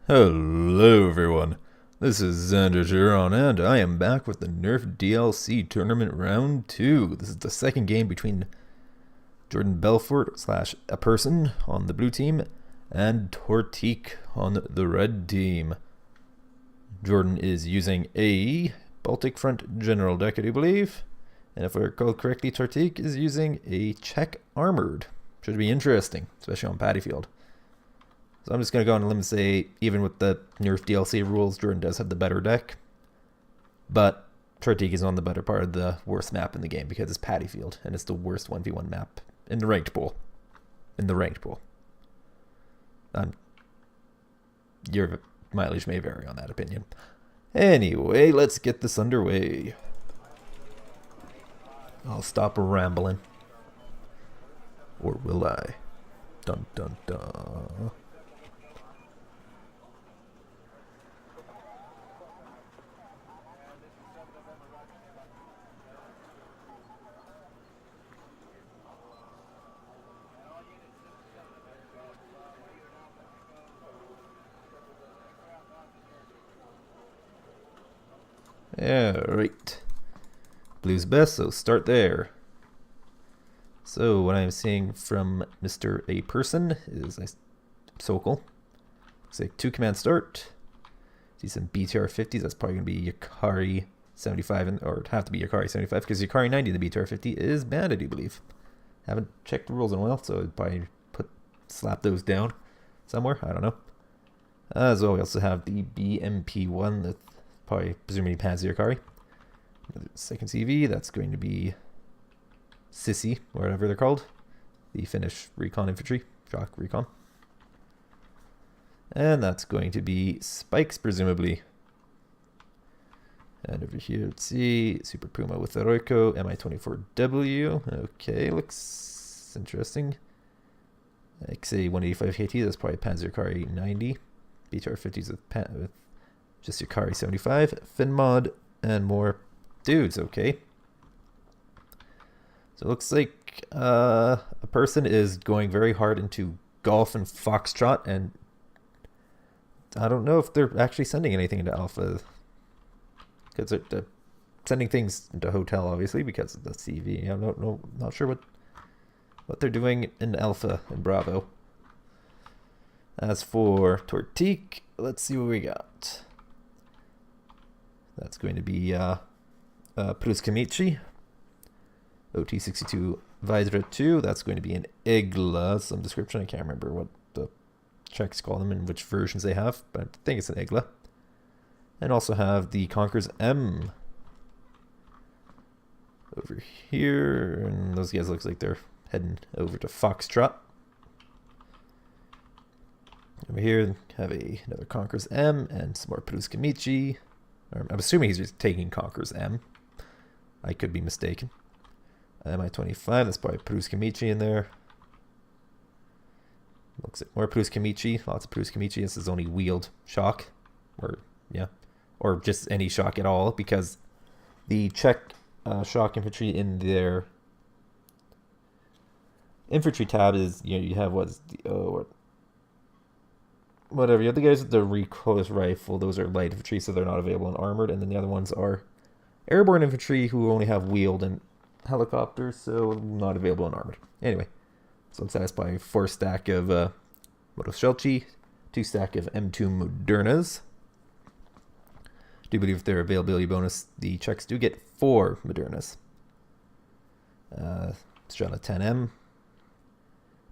Hello everyone, this is Xander Giron and I am back with the Nerfed DLC Tournament Round 2. This is the second game between Jordan Belfort / A.Person on the blue team and Tortique on the red team. Jordan is using a Baltic Front General deck, I do believe, and if I recall correctly, Tortique is using a Czech Armored. Should be interesting, especially on Paddy Field. So I'm just going to go on a limb and say, even with the Nerf DLC rules, Jordan does have the better deck. But Tortique is on the better part of the worst map in the game because it's Paddy Field, and it's the worst 1v1 map in the ranked pool. Your mileage may vary on that opinion. Anyway, let's get this underway. I'll stop rambling. Or will I? Dun dun dun. Alright. Blue's best, so start there. So what I'm seeing from Mr. A.Person is Sokol. Looks like 2 command start. See some BTR 50s, that's probably going to be Yukari 75, or it'd have to be Yukari 75, because Yukari 90 in the BTR 50 is banned, I do believe. Haven't checked the rules in a while, so I'd probably slap those down somewhere, I don't know. As well, we also have the BMP1, that's probably presumably Panzer Yukari. Second CV, that's going to be Sissy, whatever they're called. The Finnish Recon Infantry, Shock Recon. And that's going to be Spikes, presumably. And over here, let's see, Super Puma with the Roiko, Mi-24W. Okay, looks interesting. XA 185 KT, that's probably Panzer Yukari 90. BTR 50s with just Yukari 75. Finmod, and more dudes, okay. So it looks like A.Person is going very hard into Golf and Foxtrot, and I don't know if they're actually sending anything into Alpha. Because they're sending things into Hotel, obviously, because of the CV. I'm not sure what they're doing in Alpha and Bravo. As for Tortique, let's see what we got. That's going to be Pruskamichi. OT62 Vydra 2. That's going to be an Igla, some description. I can't remember what the Czechs call them and which versions they have, but I think it's an Igla. And also have the Conquerors M over here. And those guys looks like they're heading over to Foxtrot. Over here, have another Conquerors M and some more Pruskamichi. I'm assuming he's just taking Conquerors M. I could be mistaken. Mi-25, that's probably Pruskamichi in there. Looks like more Pruskamichi, lots of Pruskamichi. This is only wheeled shock, or just any shock at all, because the Czech shock infantry in their infantry tab is, you have whatever. You have the guys with the recoilless rifle, those are light infantry, so they're not available in armored, and then the other ones are airborne infantry who only have wheeled and helicopters, so not available in armored. Anyway, so it's satisfying 4 stack of Motoshelchi, 2 stack of M2 Modernas. Do believe with their availability bonus, the Czechs do get 4 Modernas. Strela 10M,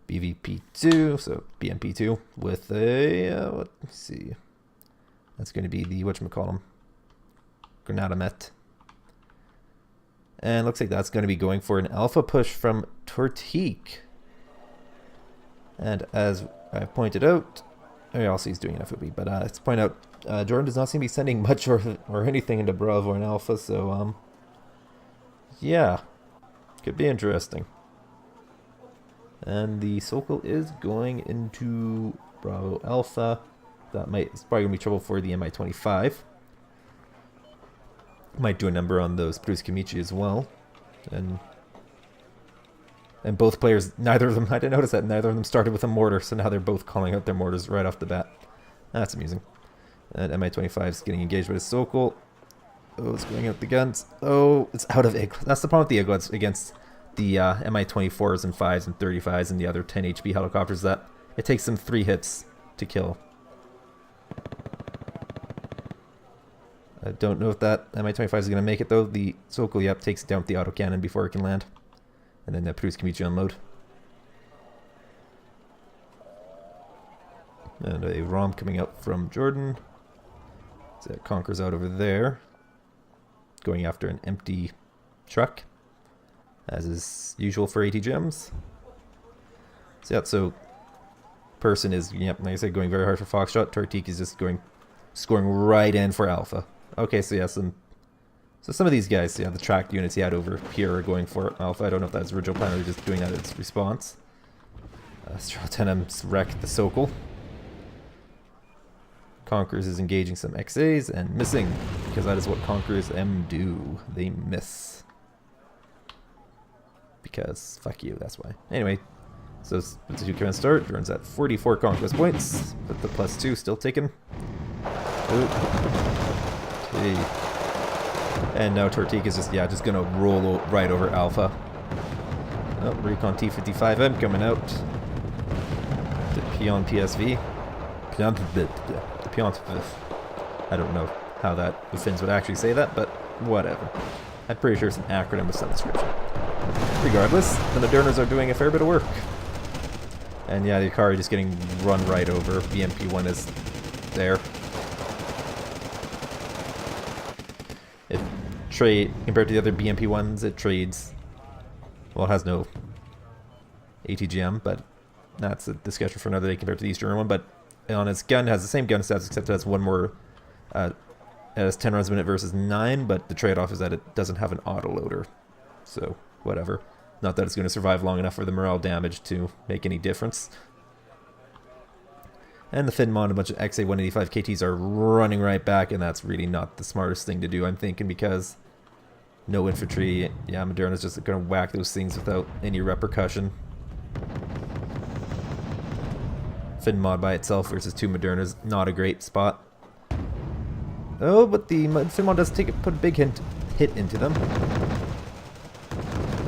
BVP2, so BMP2 with a let's see, that's going to be the whatchamacallem, Granadamet. And looks like that's going to be going for an alpha push from Tortique. And as I've pointed out, also he's doing an FOB, but let's point out, Jordan does not seem to be sending much or anything into Bravo and Alpha, so yeah, could be interesting. And the Sokol is going into Bravo Alpha. It's probably going to be trouble for the Mi-25. Might do a number on those Pruskamichi as well. And both players, neither of them, I didn't notice that, neither of them started with a mortar, so now they're both calling out their mortars right off the bat. That's amusing. And Mi-25 is getting engaged with his Sokol. Oh, it's going out the guns. Oh, it's out of Igl. That's the problem with the Iglets against the Mi-24s and 5s and 35s and the other 10 HP helicopters, that it takes them 3 hits to kill. I don't know if that Mi-25 is going to make it, though. The Sokol, yep, takes it down with the autocannon before it can land. And then the Prus can meet you unload. And a ROM coming up from Jordan. So it conquers out over there. Going after an empty truck, as is usual for ATGMs. So yeah, so Person is, yep, like I said, going very hard for Foxtrot. Tortique is just scoring right in for Alpha. Okay, so yeah, some of these guys, yeah, the tracked units he had over here are going for Alpha. I don't know if that's original plan or just doing that as response. Stratanem's wrecked the Sokol. Conquerors is engaging some XAs and missing, because that is what Conquerors M do. They miss. Because, fuck you, that's why. Anyway, so it's a 2 command start. Jordan's at 44 conquest points, with the +2 still taken. Okay. And now Tortique is just, yeah, just gonna roll right over Alpha. Oh, Recon T-55M coming out. The Pion PSV. I don't know how the Finns would actually say that, but whatever. I'm pretty sure it's an acronym with some description. Regardless, the Modernas are doing a fair bit of work. And yeah, the Ikari just getting run right over. BMP-1 is there. Compared to the other BMP-1s, it trades... Well, it has no ATGM, but that's a discussion for another day compared to the Eastern one, but on its gun, it has the same gun stats, except it has one more, it has 10 rounds a minute versus 9, but the trade-off is that it doesn't have an autoloader. So, whatever. Not that it's going to survive long enough for the morale damage to make any difference. And the Finmon, a bunch of XA-185 KTs are running right back, and that's really not the smartest thing to do, I'm thinking, because no infantry. Yeah, Moderna's just going to whack those things without any repercussion. Finmod by itself versus 2 Modernas, not a great spot. Oh, but the Finmod does put a big hit into them.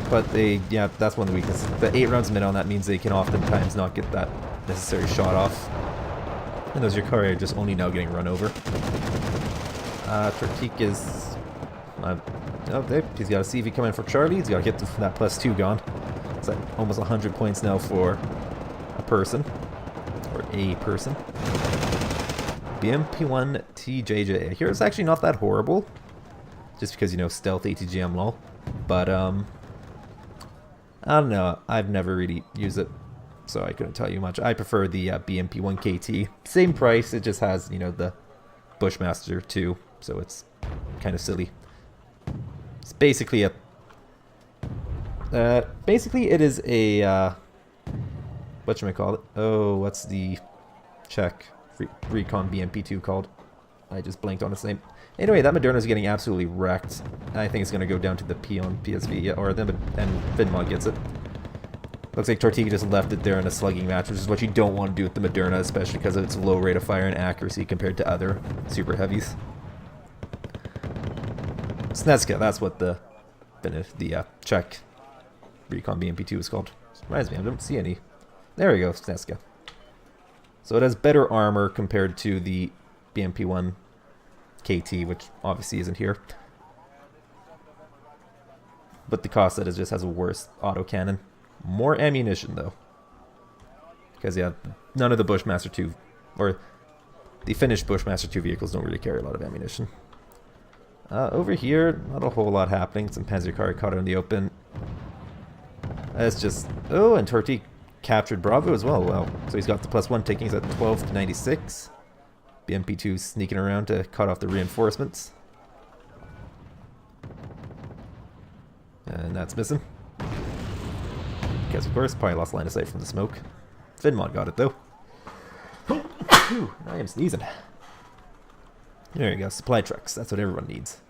But yeah, that's one of the weaknesses. The 8 rounds a minute on that means they can oftentimes not get that necessary shot off. And those Yukari are just only now getting run over. Tortique is... oh, there. He's got a CV coming for Charlie. He's got to get that +2 gone. It's like almost 100 points now for a person. Or a person. BMP-1 TJJ. Here it's actually not that horrible. Just because, you know, stealth ATGM lol. But, I don't know. I've never really used it, so I couldn't tell you much. I prefer the BMP-1 KT. Same price, it just has, you know, the Bushmaster 2, so it's kind of silly. It's basically a... basically it is a... whatchamacallit? Oh, what's the Czech Recon BMP-2 called? I just blanked on its name. Anyway, that Moderna's getting absolutely wrecked. I think it's going to go down to the Pion PSV, or them, and Finmod gets it. Looks like Tortique just left it there in a slugging match, which is what you don't want to do with the Moderna, especially because of its low rate of fire and accuracy compared to other super heavies. Snezka, that's what the Czech Recon BMP-2 is called. Reminds me, I don't see any. There we go, Snezka. So it has better armor compared to the BMP-1 KT, which obviously isn't here. But the cost that it just has a worse autocannon. More ammunition, though. Because, yeah, none of the Bushmaster 2, or the finished Bushmaster 2 vehicles don't really carry a lot of ammunition. Over here, not a whole lot happening. Some Panzerkari caught it in the open. It's just... Oh, and Tortique captured Bravo as well. Wow. So he's got the +1 takings at 12 to 96. BMP-2 sneaking around to cut off the reinforcements. And that's missing. Because, of course, probably lost line of sight from the smoke. Finmod got it, though. Whew, I am sneezing. There you go, supply trucks. That's what everyone needs.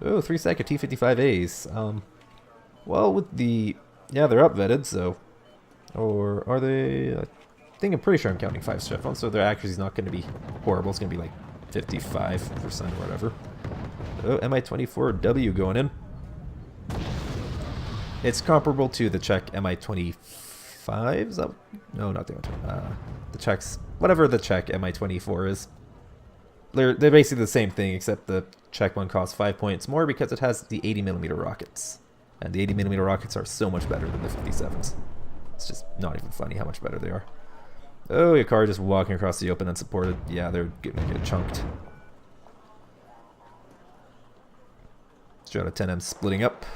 Oh, 3-second T-55As. Well, with the... Yeah, they're up vetted, so... Or are they... I I'm pretty sure I'm counting 5 strap on, so their accuracy is not going to be horrible. It's going to be like 55% or whatever. Oh, Mi-24W going in. It's comparable to the Czech Mi-25. Is that? No, not the Mi-25. The Czechs, whatever the Czech Mi-24 is. They're basically the same thing, except the Czech one costs 5 points more because it has the 80mm rockets. And the 80mm rockets are so much better than the 57s. It's just not even funny how much better they are. Oh, your car just walking across the open unsupported. Yeah, they're gonna get chunked. Strata 10M splitting up.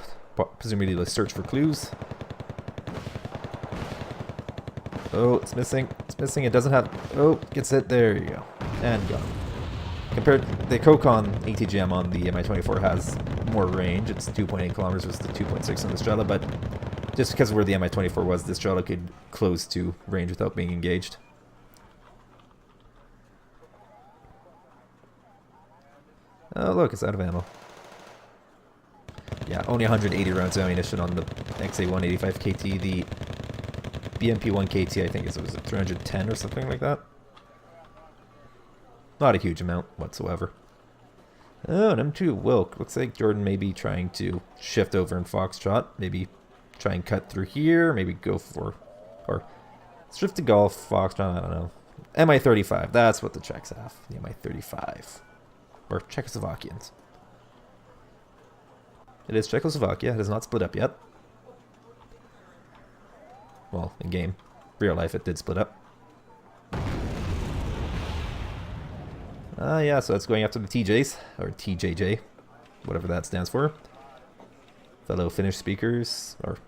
Presumably to search for clues. Oh, it's missing. It's missing. It doesn't have... Oh, gets hit. There you go. And gone. Compared... The Kokon ATGM on the Mi-24 has more range. It's 2.8 kilometers versus the 2.6 on the Strela, but just because of where the Mi-24 was, the Strela could close to range without being engaged. Oh, look, it's out of ammo. Yeah, only 180 rounds of ammunition on the XA-185 KT. The BMP-1 KT, I think, was it 310 or something like that? Not a huge amount whatsoever. Oh, an M2 Wilk. Looks like Jordan may be trying to shift over in Foxtrot. Maybe try and cut through here. Maybe go for... Or shift to Golf, Foxtrot, I don't know. Mi-35, that's what the Czechs have. The Mi-35. Or Czechoslovakians. It is Czechoslovakia. It has not split up yet. Well, in game. Real life, it did split up. Yeah, so it's going after the TJs, or TJJ, whatever that stands for. Fellow Finnish speakers, or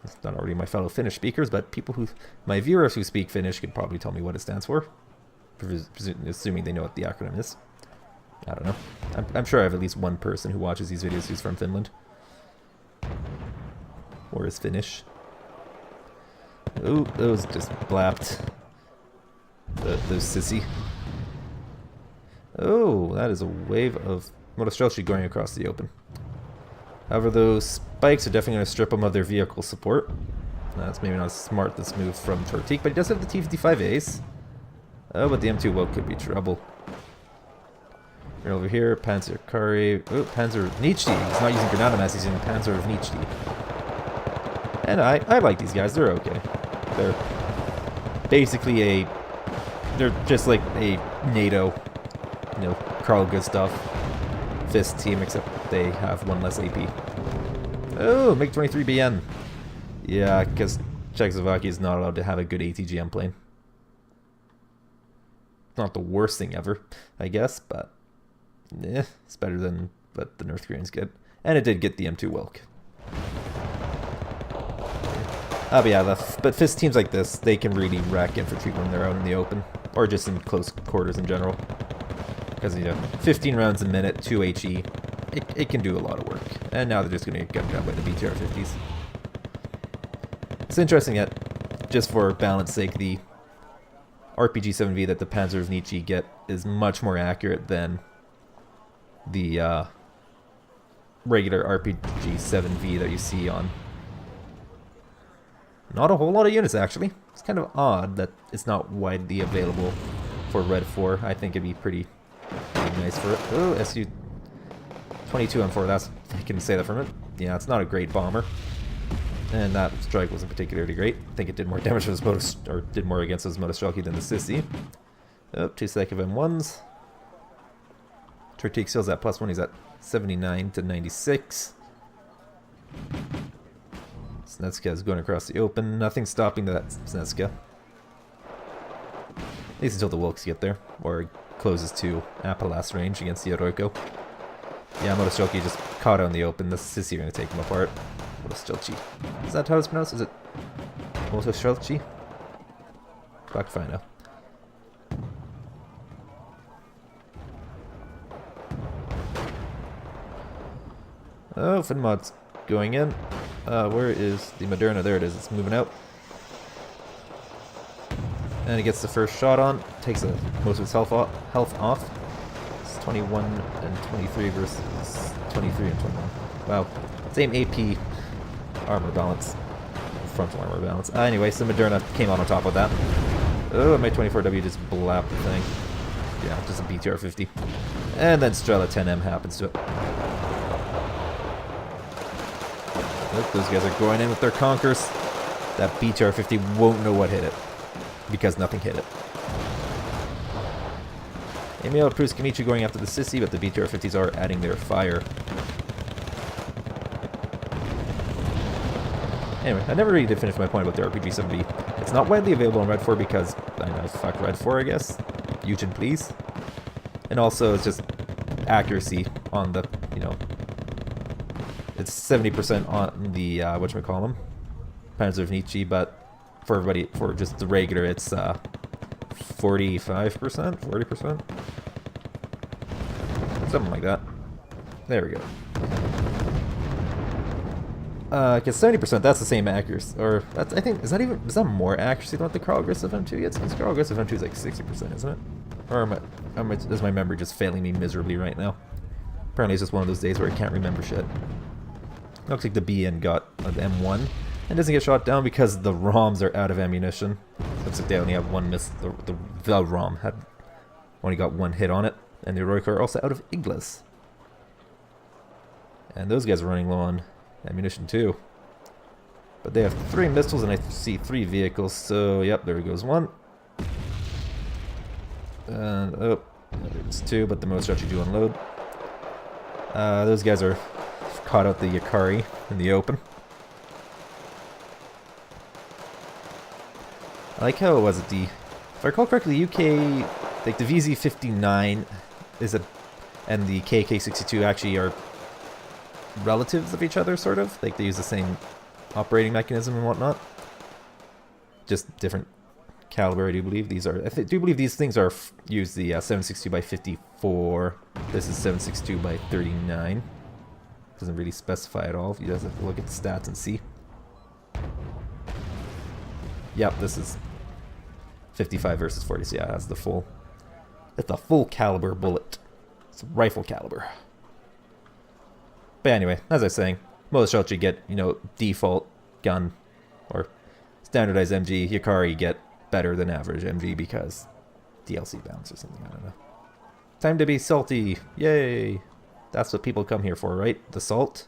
it's not already my fellow Finnish speakers, but people who, my viewers who speak Finnish could probably tell me what it stands for, assuming they know what the acronym is. I don't know. I'm sure I have at least one person who watches these videos who's from Finland. Or is Finnish. Ooh, those just blapped. Those sissy. Oh, that is a wave of Motostrelci going across the open. However, those spikes are definitely going to strip them of their vehicle support. That's maybe not smart, this move from Tortique, but he does have the T-55As. Oh, but the M2 Wilk could be trouble. Right over here, Panzer Kari. Oh, Panzer Nietzsche. He's not using Granada Mass, he's using Panzer of Nietzsche. And I like these guys, they're okay. They're basically they're just like a NATO, you know, Carl Gustav Fist team, except they have one less AP. Oh, MiG-23BN. Yeah, because Czechoslovakia is not allowed to have a good ATGM plane. Not the worst thing ever, I guess, but it's better than what the North Koreans get. And it did get the M2 Wilk. But yeah, but Fist teams like this, they can really wreck infantry when they're out in the open, or just in close quarters in general. Because, you know, 15 rounds a minute, 2 HE, it can do a lot of work. And now they're just going to get gunned down by the BTR-50s. It's interesting that, just for balance sake, the RPG-7V that the Panzer of Nietzsche get is much more accurate than the regular RPG-7V that you see on not a whole lot of units, actually. It's kind of odd that it's not widely available for Red 4. I think it'd be pretty nice for it. Oh, Su-22M4, that's... I can say that from it. Yeah, it's not a great bomber. And that strike wasn't particularly great. I think it did more damage to those or did more against those Motostrelki than the Sissy. Oh, 2 Sekov M1s. Tortique still's at +1, he's at 79 to 96. Snetska is going across the open. Nothing stopping that Snetska. At least until the Wilks get there. Or it closes to Apalas range against the Oroiko. Yeah, Motostrelki just caught out in the open. The Sissy are going to take him apart. Motostrelci. Is that how it's pronounced? Is it Motostrelci? Back to find out. Oh, Finmod's going in. Where is the Moderna? There it is. It's moving out. And it gets the first shot on. Takes most of its health off. It's 21 and 23 versus 23 and 21. Wow. Same AP armor balance. Frontal armor balance. Anyway, so Moderna came on top of that. Oh, my 24W just blapped the thing. Yeah, just a BTR 50. And then Strela 10M happens to it. Look, those guys are going in with their Conkers. That BTR 50 won't know what hit it. Because nothing hit it. Emil Proust Kamichi going after the Sissy, but the BTR 50s are adding their fire. Anyway, I never really did finish my point about the RPG-7B. It's not widely available on Red 4 because, I know, fuck Red 4, I guess. Eugen, please. And also, it's just accuracy on the, you know, it's 70% on the, whatchamacallem, Panzer Nietzsche, but for everybody, for just the regular, it's 45%, 40%? Something like that. There we go. Because 70%, that's the same accuracy, or that's, I think, is that more accuracy than what the Carl Aggressive M2 gets? Because Carl Aggressive M2 is like 60%, isn't it? Or is my memory just failing me miserably right now? Apparently it's just one of those days where I can't remember shit. Looks like the BN got an M1, and doesn't get shot down because the ROMs are out of ammunition. Looks like they only have one miss, the ROM had only got one hit on it, and the Heroic are also out of Iglas. And those guys are running low on ammunition too. But they have 3 missiles and I see 3 vehicles, so yep, there goes one. And oh, it's 2, but the most actually do unload. Those guys are caught out the Yakari in the open. I like how it was at the, if I recall correctly, the UK, like the VZ-59 is a, and the KK-62 actually are relatives of each other, sort of. Like, they use the same operating mechanism and whatnot. Just different caliber, I do believe. These are, I do believe these things are, use the 7.62 by 54. This is 7.62 by 39. Doesn't really specify at all. You guys have to look at the stats and see. Yep, this is 55 versus 40, so yeah, that's the full caliber bullet. It's a rifle caliber. But anyway, as I was saying, most shots you get, you know, default gun or standardized MG. Yakari get better than average MG because DLC bounce or something, I don't know. Time to be salty. Yay! That's what people come here for, right? The salt.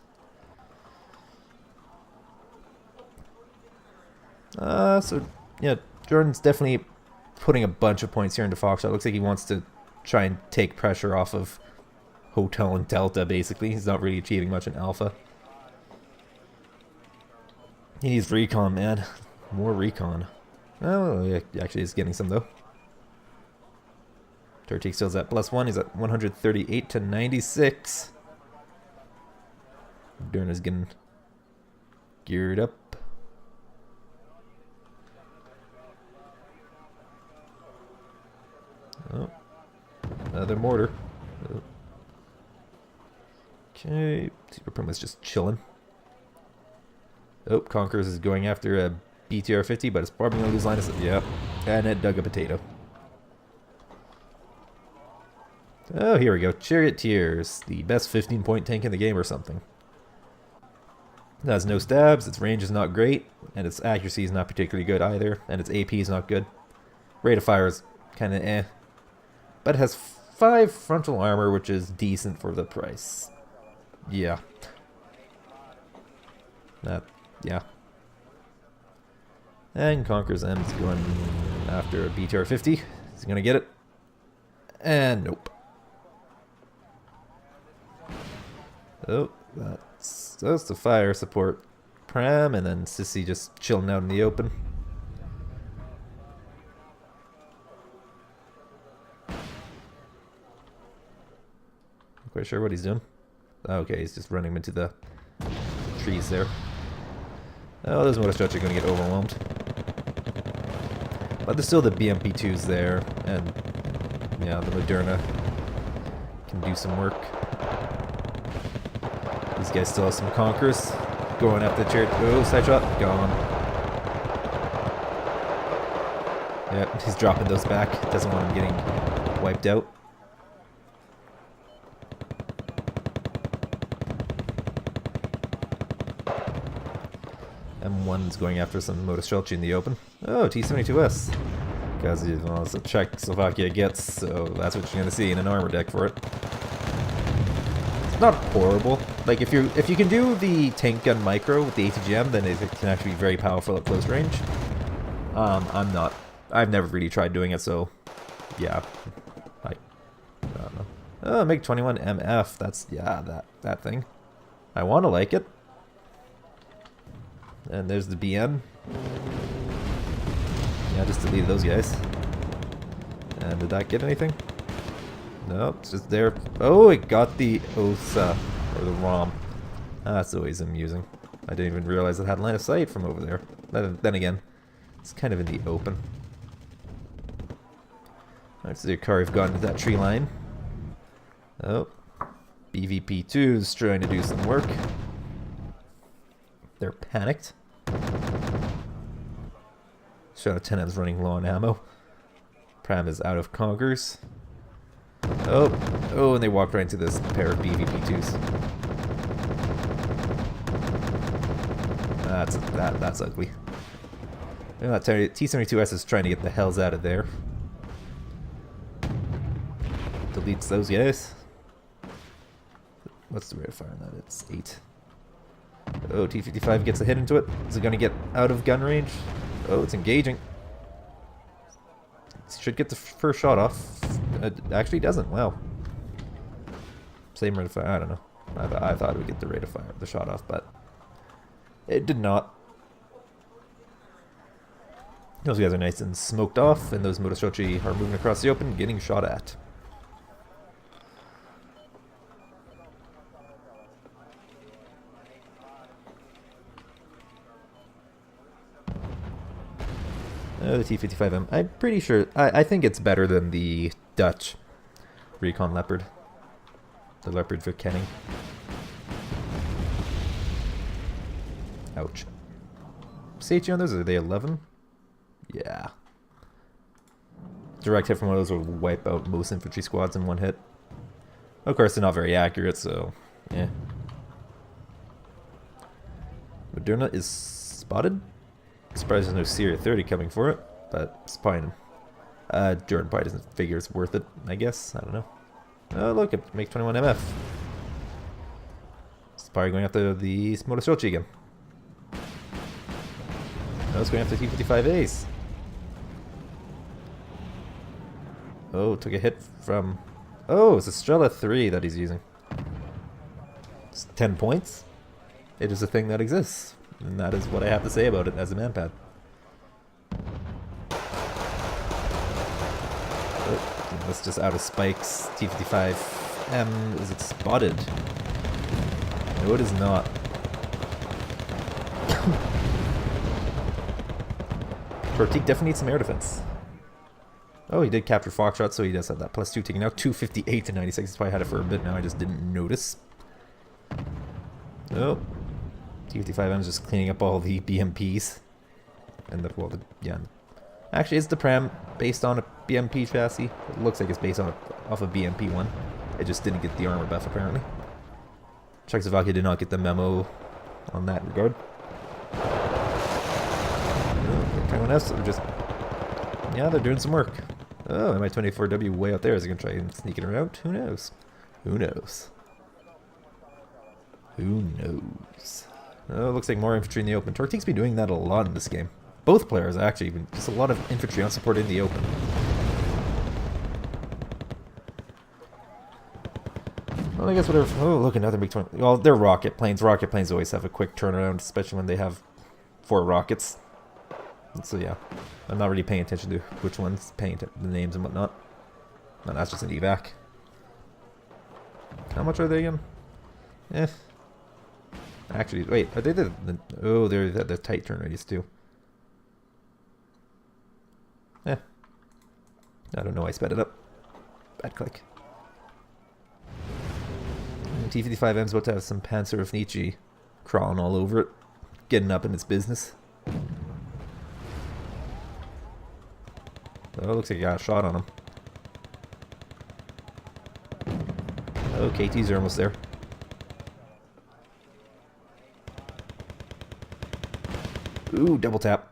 So, yeah, Jordan's definitely putting a bunch of points here into Foxtrot. Looks like he wants to try and take pressure off of Hotel and Delta, basically. He's not really achieving much in Alpha. He needs recon, man. More recon. Oh, yeah, actually he's getting some, though. Tortique still's at +1. He's at 138 to 96. Derna's getting geared up. Oh, another mortar. Oh. Okay, Super Prima's just chilling. Oh, Conquerors is going after a BTR 50, but it's probably going to lose line of sight. Yeah, and it dug a potato. Oh, here we go. Charioteers, the best 15-point tank in the game or something. It has no stabs, its range is not great, and its accuracy is not particularly good either, and its AP is not good. Rate of fire is kind of eh. But it has 5 frontal armor, which is decent for the price. Yeah. Yeah. And Conquerors M's going after a BTR 50. Is he going to get it? And nope. Oh, that's the fire support pram, and then Sissy just chilling out in the open. Not quite sure what he's doing. Okay, he's just running into the trees there. Oh, those motor struts are going to get overwhelmed. But there's still the BMP2s there, and yeah, the Moderna can do some work. These guys still have some Conquerors going after the chariot. Oh, side shot, gone. Yeah, he's dropping those back. Doesn't want him getting wiped out. M1's going after some Motostrelci in the open. Oh, T-72S. Because well, it's a Czechoslovakia gets, so that's what you're gonna see in an armor deck for it. It's not horrible. Like if you can do the tank gun micro with the ATGM, then it can actually be very powerful at close range. I've never really tried doing it, so yeah. I don't know. Oh, MiG-21 MF. That's that thing. I want to like it. And there's the BM. Yeah, just deleted those guys. And did that get anything? Nope, it's just there. Oh, it got the OSA, or the ROM. That's always amusing. I didn't even realize it had line of sight from over there. Then again, it's kind of in the open. Let's see a car we've gotten into that tree line. Oh, BVP2 is trying to do some work. They're panicked. Shadow 10 is running low on ammo. Pram is out of conkers. Oh, and they walked right into this pair of BVP2s. That's ugly. You know, that T-72S is trying to get the hells out of there. Deletes those guys. What's the rate of fire on that? It's 8. Oh, T-55 gets a hit into it. Is it going to get out of gun range? Oh, it's engaging. It should get the first shot off. It actually doesn't. Wow. Same rate of fire. I don't know. I thought it would get the rate of fire, the shot off, but it did not. Those guys are nice and smoked off, and those Motoshochi are moving across the open, getting shot at. The T-55M. I'm pretty sure. I think it's better than the Dutch Recon Leopard. The Leopard for Kenning. Ouch. CHE on those, are they 11? Yeah. Direct hit from one of those will wipe out most infantry squads in one hit. Of course, they're not very accurate, so yeah. Moderna is spotted. Surprised there's no Syria 30 coming for it, but it's probably Jordan probably doesn't figure it's worth it, I guess. I don't know. Oh, look, it makes 21 MF. It's probably going after the Motoshochi again. No, it's going after T-55 Ace. Oh, took a hit from... Oh, it's a Strela 3 that he's using. It's 10 points. It is a thing that exists. And that is what I have to say about it as a manpad. Oh, that's just out of spikes. T-55M, is it spotted? No, it is not. Tortique definitely needs some air defense. Oh, he did capture Foxtrot, so he does have that +2 taking out 258 to 96. He's probably had it for a bit now, I just didn't notice. Oh. T-55M is just cleaning up all the BMPs. And yeah. Actually, is the Pram based on a BMP chassis? It looks like it's based on off a BMP one. It just didn't get the armor buff, apparently. Czechoslovakia did not get the memo on that regard. Everyone else are just... Yeah, they're doing some work. Oh, Mi-24W way out there. Is he going to try and sneak it around? Who knows? Who knows? Who knows? Oh, looks like more infantry in the open. Tortique's been doing that a lot in this game. Both players, actually. Just a lot of infantry on support in the open. Well, I guess whatever. Oh, look, another MiG-20. Well, they're rocket planes. Rocket planes always have a quick turnaround, especially when they have 4 rockets. And so, yeah. I'm not really paying attention to which one's paying the names and whatnot. No, that's just an evac. How much are they again? Eh. Actually, wait, are they oh, they're the tight turn radius too. Eh. I don't know, I sped it up. Bad click. T-55M's about to have some Panzer of Nietzsche crawling all over it. Getting up in its business. Oh, looks like you got a shot on him. Oh, KTs are almost there. Ooh, double tap.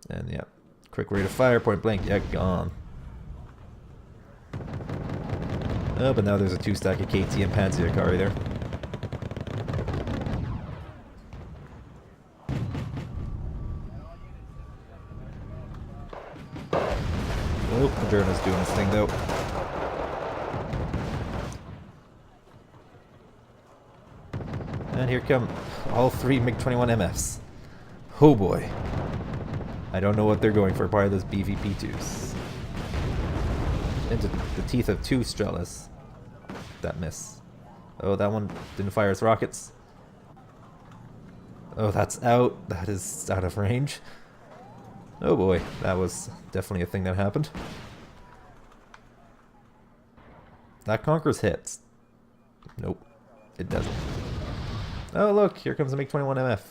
And yeah, Quick rate of fire, point blank, yeah, gone. Oh, but now there's a 2-stack of KT and Panzer Akari there. Oh, Moderna's doing his thing though. And here come all 3 MiG-21 MFs. Oh boy. I don't know what they're going for, probably those BVP-2s. Into the teeth of 2 Strelas. That miss. Oh, that one didn't fire its rockets. Oh, that's out. That is out of range. Oh boy, that was definitely a thing that happened. That conquers hits. Nope, it doesn't. Oh look, here comes a MiG-21MF.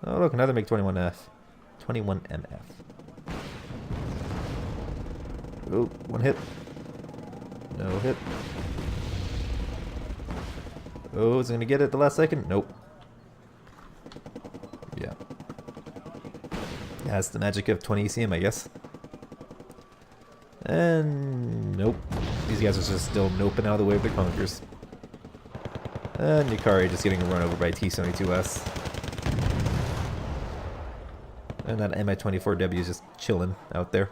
Oh look, another MiG-21F. 21MF. Oh, one hit. No hit. Oh, is it gonna get it at the last second? Nope. Yeah. That's the magic of 20 ECM, I guess. And nope. These guys are just still noping out of the way of the Conkers. And Yukari just getting run over by T-72S. And that Mi-24W is just chilling out there.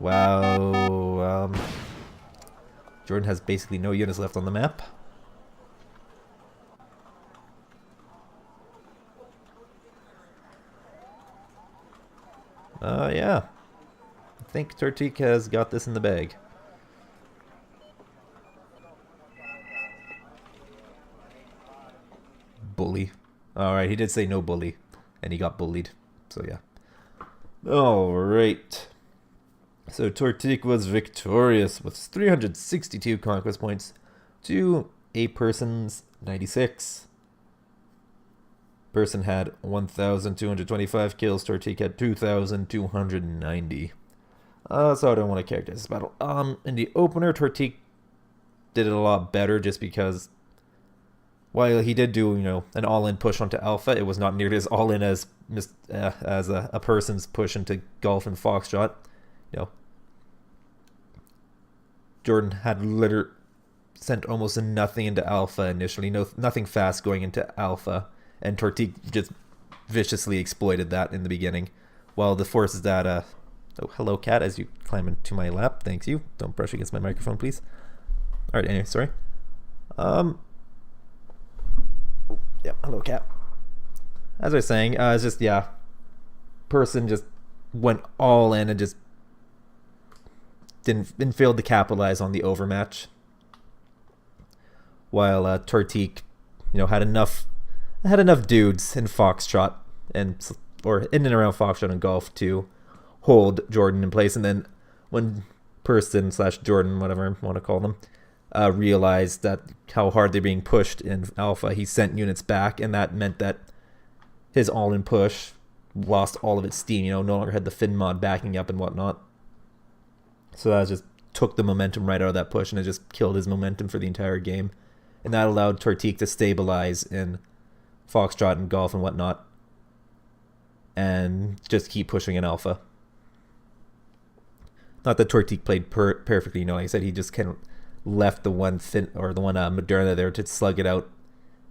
Wow. Jordan has basically no units left on the map. Yeah. I think Tortique has got this in the bag. Bully. Alright, he did say no bully. And he got bullied. So yeah. Alright. So Tortique was victorious with 362 conquest points to A.Person's 96. Person had 1,225 kills. Tortique had 2,290. So I don't want to characterize this battle. In the opener, Tortique did it a lot better just because while he did do, an all-in push onto Alpha, it was not nearly as all-in as a person's push into Golf and Foxtrot. Jordan had sent almost nothing into Alpha initially, nothing fast going into Alpha, and Tortique just viciously exploited that in the beginning. While the forces that, oh, hello cat, as you climb into my lap, thanks you. Don't brush against my microphone, please. All right, anyway, sorry. Yeah, hello cat. As I was saying, it's just, yeah, Person just went all in and just didn't fail to capitalize on the overmatch. While Tortique, had enough dudes in Foxtrot or in and around Foxtrot and Golf to hold Jordan in place, and then when Person / Jordan, whatever I want to call them, realized that how hard they're being pushed in Alpha, he sent units back, and that meant that his all-in push lost all of its steam. No longer had the Fin mod backing up and whatnot. So that just took the momentum right out of that push, and it just killed his momentum for the entire game. And that allowed Tortique to stabilize in Foxtrot and Golf and whatnot, and just keep pushing in Alpha. Not that Tortique played perfectly, like I said, he just kind of left the one Moderna there to slug it out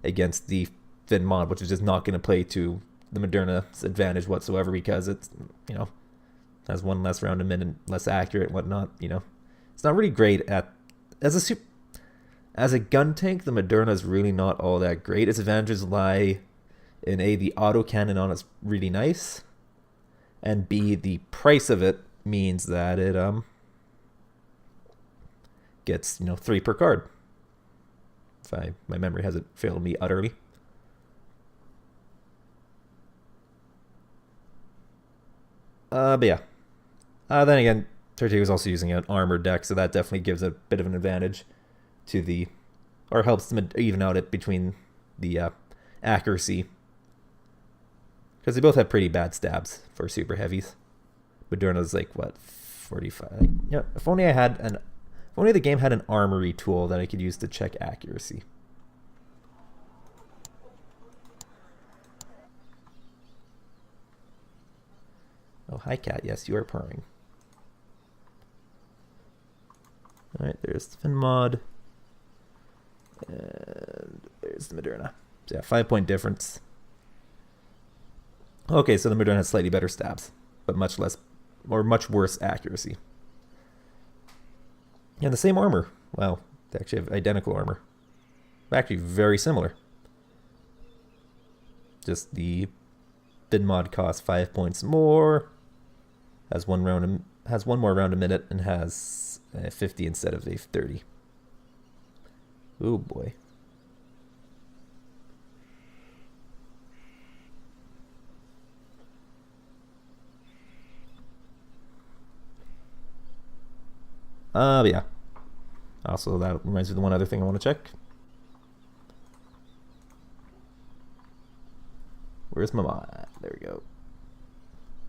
against the Fin mod, which is just not going to play to the Moderna's advantage whatsoever, because it's, has one less round a minute, less accurate and whatnot. It's not really great at as a gun tank. The Moderna is really not all that great. Its advantages lie in A, the autocannon on it's really nice, and B, the price of it means that it gets 3 per card. If my memory hasn't failed me utterly. But yeah. Then again, Tortique was also using an armored deck, so that definitely gives a bit of an advantage to or helps them even out it between the accuracy, because they both have pretty bad stabs for super heavies. Moderna's like what, 45? Yeah. If only the game had an armory tool that I could use to check accuracy. Oh, hi cat. Yes, you are purring. Alright, there's the fin mod. And there's the Moderna. So yeah, 5-point difference. Okay, so the Moderna has slightly better stabs, but much less, or much worse accuracy. And the same armor. Wow, they actually have identical armor. Actually, very similar. Just the fin mod costs 5 points more. Has one more round a minute and has 50 instead of a 30. Oh boy. But yeah. Also, that reminds me of the one other thing I want to check. Where's my mod? There we go.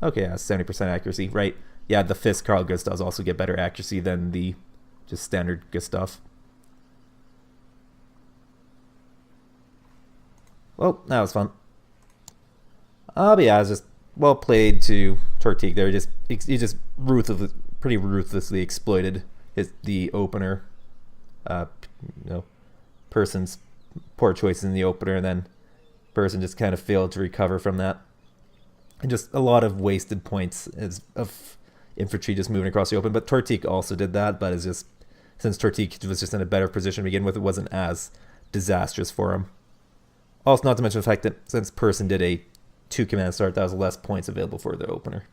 Okay, yeah, 70% accuracy, right? Yeah, the Fist Carl Gustavs also get better accuracy than the just standard Gustav. Well, that was fun. But yeah, it was just well played to Tortique there. He just pretty ruthlessly exploited the opener. Person's poor choices in the opener, and then Person just kind of failed to recover from that. And just a lot of wasted points of infantry just moving across the open. But Tortique also did that, but it's just, since Tortique was just in a better position to begin with, it wasn't as disastrous for him. Also, not to mention the fact that since Person did a 2-command start, that was less points available for the opener.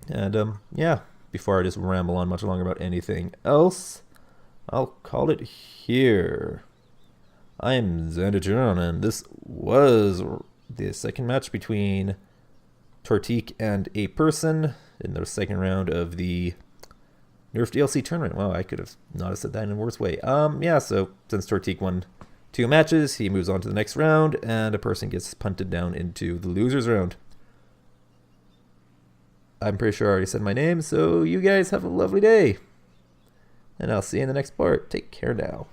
And yeah, before I just ramble on much longer about anything else, I'll call it here. I am Xandageron, and this was the second match between Tortique and A.Person in the second round of the Nerfed DLC tournament. Wow, I could have not said that in a worse way. Yeah, so since Tortique won 2 matches, he moves on to the next round, and A.Person gets punted down into the losers round. I'm pretty sure I already said my name, so you guys have a lovely day. And I'll see you in the next part. Take care now.